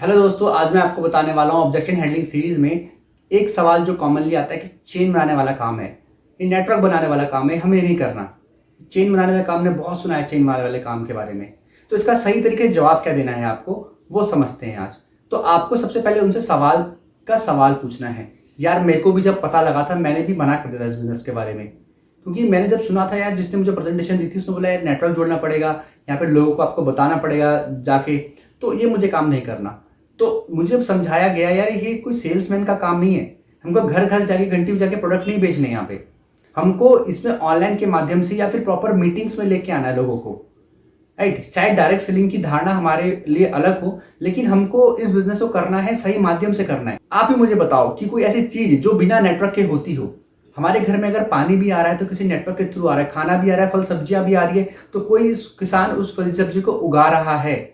Hello दोस्तों, आज मैं आपको बताने वाला हूँ ऑब्जेक्शन हैंडलिंग सीरीज में एक सवाल जो कॉमनली आता है कि चेन बनाने वाला काम है, ये नेटवर्क बनाने वाला काम है, हमें नहीं करना। चेन बनाने वाले काम ने बहुत सुना है, चेन बनाने वाले काम के बारे में। तो इसका सही तरीके से जवाब क्या देना है आपको, वो समझते हैं आज। तो आपको सबसे पहले उनसे सवाल पूछना है। यार मेरे को भी जब पता लगा था मैंने भी मना कर दिया था इस बिजनेस के बारे में, क्योंकि मैंने जब सुना था यार, जिसने मुझे प्रेजेंटेशन दी थी उसने बोला यार नेटवर्क जोड़ना पड़ेगा, यहाँ पे लोगों को आपको बताना पड़ेगा जाके, तो ये मुझे काम नहीं करना। तो मुझे समझाया गया यार ये कोई सेल्समैन का काम नहीं है, हमको घर घर जाके घंटी बजा के प्रोडक्ट नहीं बेचने यहाँ पे, हमको इसमें ऑनलाइन के माध्यम से या फिर प्रॉपर मीटिंग्स में लेके आना है लोगों को। राइट, चाहे डायरेक्ट सेलिंग की धारणा हमारे लिए अलग हो, लेकिन हमको इस बिजनेस को करना है, सही माध्यम से करना है। आप ही मुझे बताओ कि कोई ऐसी चीज जो बिना नेटवर्क के होती हो। हमारे घर में अगर पानी भी आ रहा है तो किसी नेटवर्क के थ्रू आ रहा है, खाना भी आ रहा है, फल सब्जियां भी आ रही है तो कोई किसान उस फल सब्जी को उगा रहा है,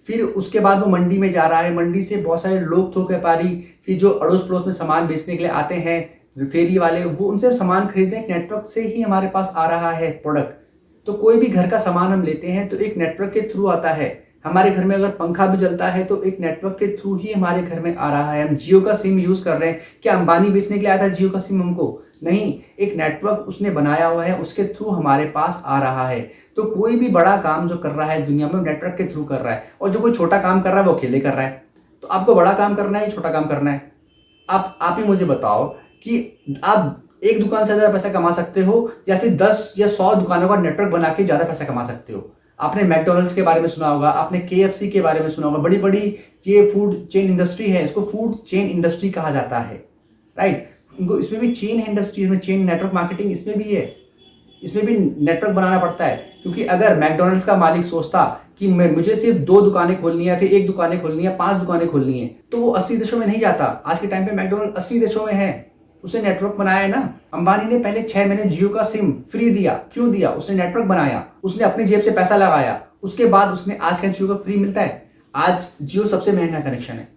फिर उसके बाद वो मंडी में जा रहा है, मंडी से बहुत सारे लोग थोक व्यापारी, फिर जो अड़ोस पड़ोस में सामान बेचने के लिए आते हैं फेरी वाले, वो उनसे सामान खरीदने एक नेटवर्क से ही हमारे पास आ रहा है प्रोडक्ट। तो कोई भी घर का सामान हम लेते हैं तो एक नेटवर्क के थ्रू आता है। हमारे घर में अगर पंखा भी चलता है तो एक नेटवर्क के थ्रू ही हमारे घर में आ रहा है। हम जियो का सिम यूज कर रहे हैं, क्या अंबानी बेचने के लिए आया था जियो का सिम हमको? नहीं, एक नेटवर्क उसने बनाया हुआ है, उसके थ्रू हमारे पास आ रहा है। तो कोई भी बड़ा काम जो कर रहा है दुनिया में नेटवर्क के थ्रू कर रहा है, और जो कोई छोटा काम कर रहा है वो अकेले कर रहा है। तो आपको बड़ा काम करना है या छोटा काम करना है? आप ही मुझे बताओ कि आप एक दुकान से ज्यादा पैसा कमा सकते हो या फिर 10 या 100 दुकानों का नेटवर्क बना के ज्यादा पैसा कमा सकते हो। आपने मैकडोनल्ड्स के बारे में सुना होगा, आपने केएफसी के बारे में सुना होगा, बड़ी बड़ी ये फूड चेन इंडस्ट्री है, इसको फूड चेन इंडस्ट्री कहा जाता है। राइट, इनको इसमें भी चेन इंडस्ट्री, इसमें चेन नेटवर्क मार्केटिंग इसमें भी है, इसमें भी नेटवर्क बनाना पड़ता है। क्योंकि अगर मैकडोनल्ड्स का मालिक सोचता कि मुझे सिर्फ 2 दुकानें खोलनी है, फिर 1 दुकानें खोलनी है, 5 दुकानें खोलनी है, तो वो 80 देशों में नहीं जाता। आज के टाइम पे मैकडोनल्ड 80 देशों में है, उसने नेटवर्क बनाया है ना। अंबानी ने पहले 6 महीने जियो का सिम फ्री दिया, क्यों दिया? उसने नेटवर्क बनाया, उसने अपनी जेब से पैसा लगाया, उसके बाद उसने आज का जियो का फ्री मिलता है। आज जियो सबसे महंगा कनेक्शन है।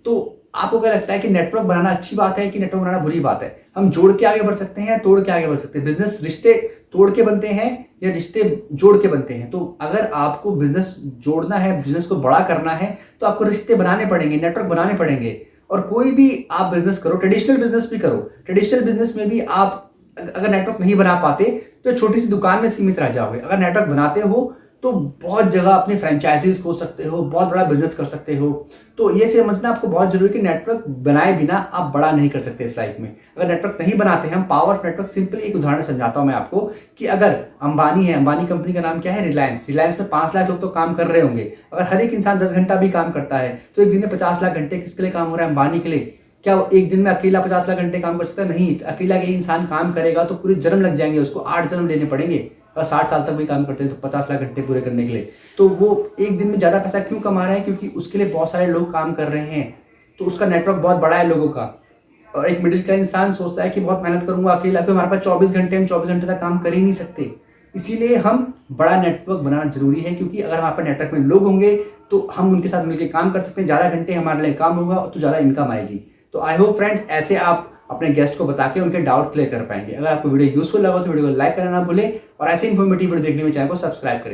तो आपको क्या लगता है कि नेटवर्क बनाना अच्छी बात है कि नेटवर्क बनाना बुरी बात है? हम जोड़ के आगे बढ़ सकते हैं, तोड़ के आगे बढ़ सकते हैं। बिजनेस रिश्ते तोड़ के बनते हैं या रिश्ते जोड़ के बनते हैं? तो अगर आपको बिजनेस जोड़ना है, बिजनेस को बड़ा करना है, तो आपको रिश्ते बनाने पड़ेंगे, नेटवर्क बनाने पड़ेंगे। और कोई भी आप बिजनेस करो, ट्रेडिशनल बिजनेस भी करो, ट्रेडिशनल बिजनेस में भी आप अगर नेटवर्क नहीं बना पाते तो छोटी सी दुकान में सीमित रह जाओगे। अगर नेटवर्क बनाते हो तो बहुत जगह अपनी फ्रेंचाइजीज खोल सकते हो, बहुत बड़ा बिजनेस कर सकते हो। तो ये समझना आपको बहुत जरूरी है कि नेटवर्क बनाए बिना आप बड़ा नहीं कर सकते इस लाइफ में। अगर नेटवर्क नहीं बनाते हैं, हम पावर ऑफ नेटवर्क सिंपली एक उदाहरण समझाता हूं मैं आपको कि अगर अंबानी है, अंबानी कंपनी का नाम क्या है? रिलायंस। रिलायंस में 5 लाख लोग तो काम कर रहे होंगे। अगर हर एक इंसान 10 घंटा भी काम करता है तो एक दिन में 50 लाख घंटे किसके लिए काम हो रहा है? अंबानी के लिए। क्या वो एक दिन में अकेला 50 लाख घंटे काम कर सकता है? नहीं, अकेला एक इंसान काम करेगा तो पूरे जन्म लग जाएंगे, उसको 8 जन्म लेने पड़ेंगे। अगर 60 साल तक भी काम करते हैं तो 50 लाख घंटे पूरे करने के लिए, तो वो एक दिन में ज्यादा पैसा क्यों कमा रहा है? क्योंकि उसके लिए बहुत सारे लोग काम कर रहे हैं, तो उसका नेटवर्क बहुत बड़ा है लोगों का। और एक मिडिल क्लास इंसान सोचता है कि बहुत मेहनत करूंगा अकेला, फिर हमारे पास 24 घंटे, हम 24 घंटे तक काम कर ही नहीं सकते। इसीलिए हम बड़ा नेटवर्क बनाना जरूरी है, क्योंकि अगर हमारे पास नेटवर्क में लोग होंगे तो हम उनके साथ मिलकर काम कर सकते हैं, ज्यादा घंटे हमारे लिए काम होगा तो ज्यादा इनकम आएगी। तो आई होप फ्रेंड्स, ऐसे आप अपने गेस्ट को बता के उनके डाउट क्लियर कर पाएंगे। अगर आपको वीडियो यूजफुल लगा तो वीडियो को लाइक करना ना भूलें, और ऐसे इन्फॉर्मेटिव वीडियो देखने में चैनल को सब्सक्राइब करें।